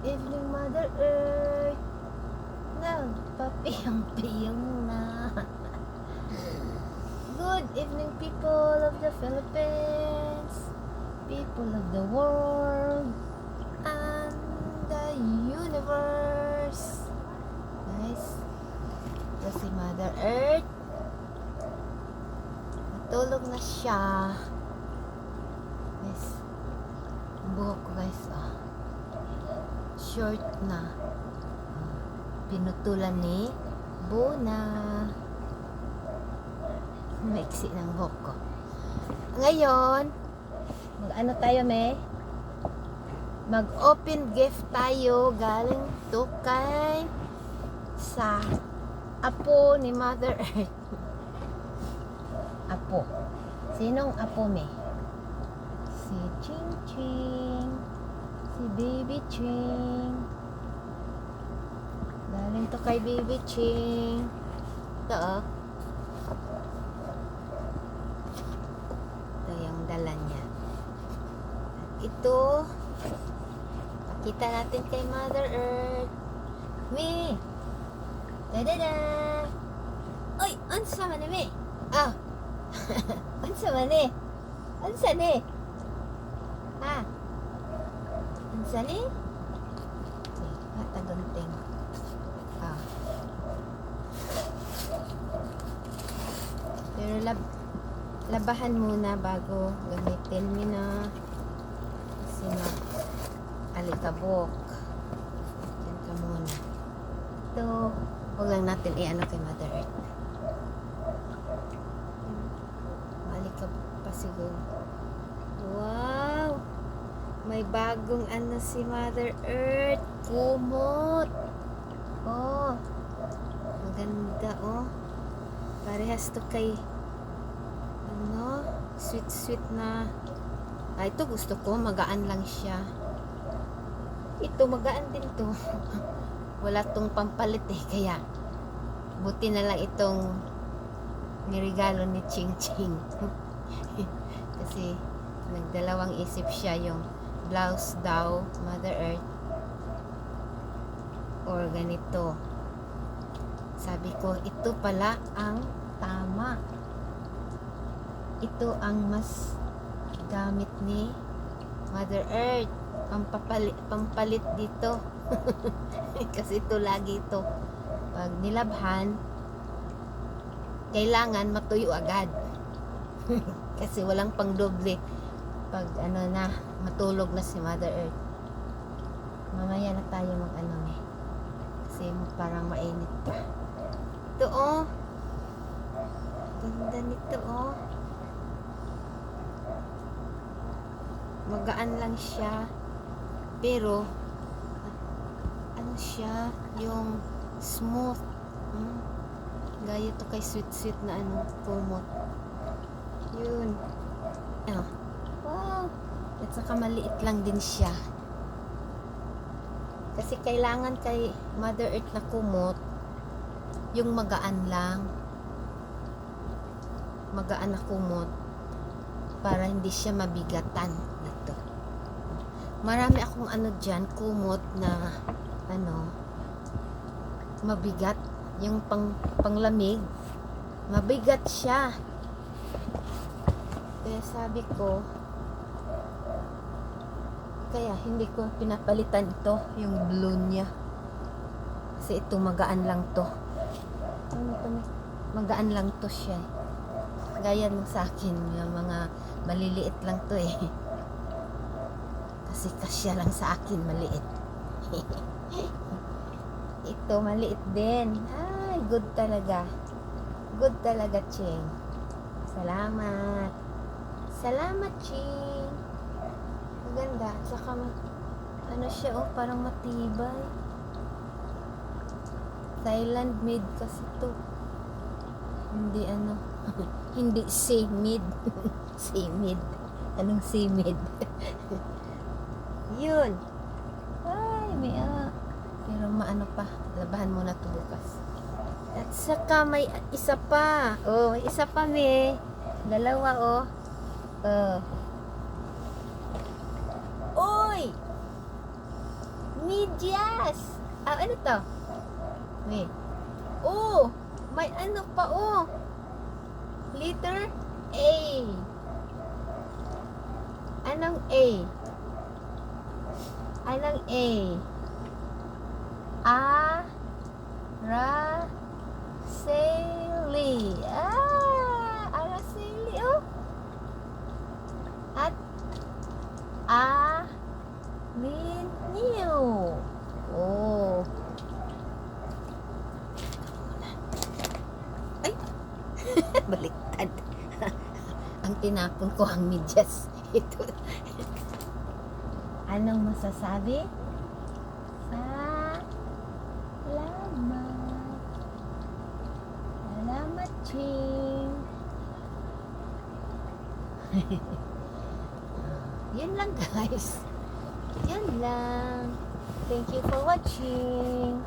evening, Mother Earth. Nagpapiyang-piyang na. Good evening, people of the Philippines, people of the world, and the universe. Guys, ito si Mother Earth. Natulog na siya. Guys, ang buhok ko guys, short na. Pinutulan ni Bona. Maiksi ng buhok ko. Ngayon, mag-ano tayo, me? Mag-open gift tayo galing to kay sa apo ni Mother Earth. Apo. Sinong apo, me? Si Ching Ching. Si Baby Ching. Galing to kay Baby Ching. Ito, ito yung dala niya. Ito, pakita natin kay Mother Earth. Me! Da-da-da! Oy! Ansa man eh, me? Ah! Ansa man eh? Ansa ni? Ha? Ansa ni? Tagunting. Ah. Pero labahan muna bago gamitin mo na. Kasi alikabok. Yan ka muna. Ito, huwag lang natin i-ano kay Mother Earth. Alikabok pa siguro. Wow! May bagong ano si Mother Earth. Kumot. Oh. Maganda, oh. Parehas to kay ano, sweet na. Ito gusto ko, magaan lang siya. Ito, magaan din to. Wala tong pampalit eh, kaya buti na lang itong nirigalo ni Ching Ching. Kasi nagdalawang isip siya, yung blouse daw, Mother Earth, or ganito. Sabi ko, ito pala ang tama. Ito ang mas gamit ni Mother Earth. Pampalit dito. Kasi ito lagi ito. Pag nilabhan, kailangan matuyo agad. Kasi walang pangdoble. Pag ano na, matulog na si Mother Earth. Mamaya na tayo mag-ano eh. Kasi parang mainit pa. Ito oh. Ganda nito oh. Magaan lang siya. Pero ano siya, yung smooth. Gaya to kay sweet na ano, kumot. Yun. Ano? Wow. At saka maliit lang din siya. Kasi kailangan kay Mother Earth na kumot, yung magaan lang. Magaan na kumot. Para hindi siya mabigatan dito. Marami akong ano dyan, kumot na ano, mabigat. Yung panglamig, mabigat siya. Kaya sabi ko, kaya hindi ko pinapalitan ito, yung blue niya. Kasi ito magaan lang to. Magaan lang to siya. Gaya nung sa akin, yung mga maliliit lang to eh. Kasi kasya lang sa akin, maliit. Ito, maliit din. Ay, good talaga. Good talaga, Ching. Salamat. Salamat, Ching. Maganda. Saka, ano siya, oh, parang matibay. Thailand made kasi to. Hindi ano. Hindi sea-mid. Sea-mid. Anong sea-mid? Yun. Ay, may pero maano pa. Labahan muna ito bukas. At saka may isa pa. Oh, may isa pa, me. Dalawa, oh. Oy! Me medyas. Ano to? Wait. Oh, may ano pa oh. Letter A. Anong A? Anong A? Araceli. Araceli oh. At Alineo. Oh. Ay. Baliktad. Ang tinapon ko ang medyas. Ito. Anong masasabi? Salamat. Salamat, Ching. Yan lang, guys. Yan lang. Thank you for watching.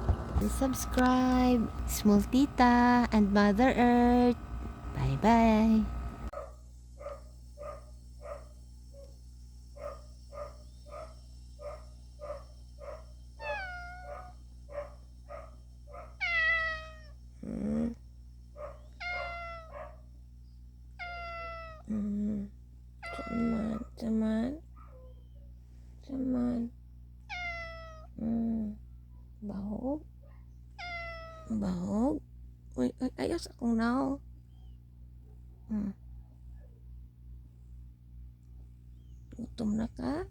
Subscribe. Small Tita and Mother Earth. Bye-bye. Teman. Bahog. Bahog. Uy, ayos akong now. Gutom na ka?